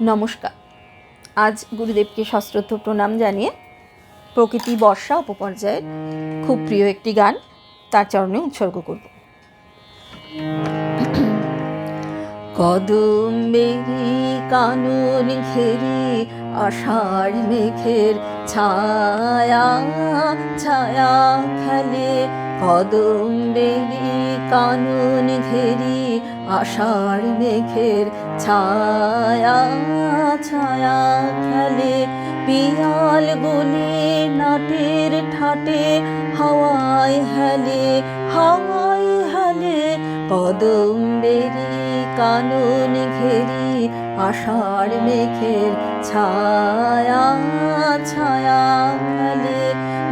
নমস্কার। আজ গুরুদেবকে সশ্রদ্ধ প্রণাম জানিয়ে প্রকৃতি বর্ষা উপপর্যায়ের খুব প্রিয় একটি গান তার চরণে উৎসর্গ করব। কদম্বেরি কানন ঘেরি আষাঢ় মেঘের ছায়া ছায়া খেলে, কদম্বেরি কানন ঘেরি আষাঢ় মেঘের ছায়া ছায়া খেলে, পিয়াল গুলি নাটের ঠাটে হাওয়ায় হেলে হাওয়ায় হেলে, কদম্বেরি কানন ঘেরি আষাঢ় মেঘের ছায়া ছায়া খেলে,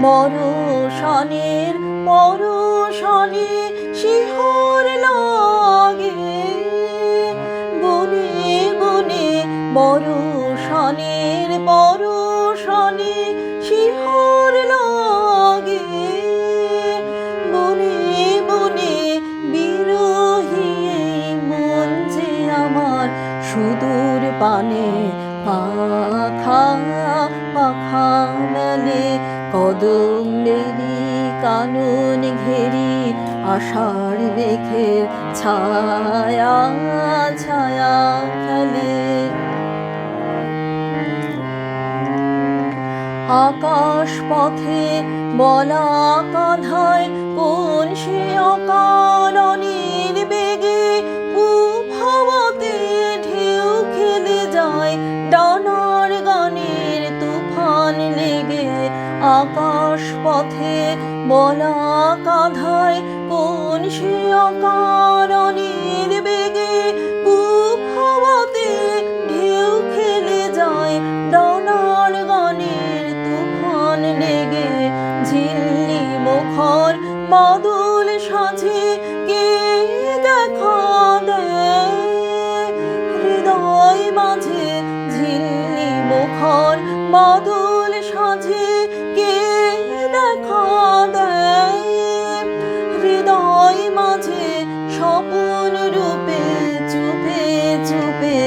মরশানের মরশানে শিহর লাগে বনে বনে, মরশানের পরশানে শিহর লাগে বনে বনে, বিরহী মন যে আমার সুদূর পানে পাখা পাখা মেলে, কদম্বেরি কানন ঘেরি আষাঢ় মেঘের ছায়া ছায়া খেলে। আকাশ পথে বলা কাঁধায় কোন সে অকারণের বেগে, উভাবতে ঢেউ খেলে যায় ডানার গানের তুফান লেগে। আকাশ পথে বলা কাঁধায় কোন সে অকারণের বেগে, উভাবতে ঢেউ খেলে যায় ডানার গানের তুফান লেগে। ঝিল্লি মুখর বাদল সাজে কে দেখা দেয় হৃদয় মাঝে, ঝিল্লি মুখর বাদল সাজে কে দেখা দেয় হৃদয় মাঝে, স্বপন রূপে চুপে চুপে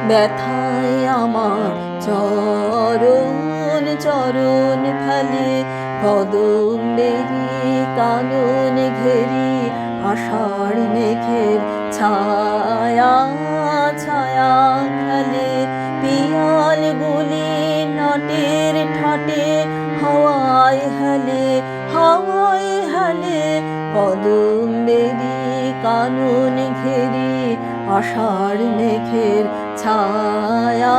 ব্যথায় আমার চরণ চরণ ফেলে, কদম্বেরি কানন ঘেরি আষাঢ় মেঘের ছায়া ছায়া খেলে, পিয়াল গুলি নাটের ঠাটে হাওয়ায় হেলে হাওয়ায় হেলে, কদম্বেরি কানন ঘেরি আষাঢ় মেঘের ছায়া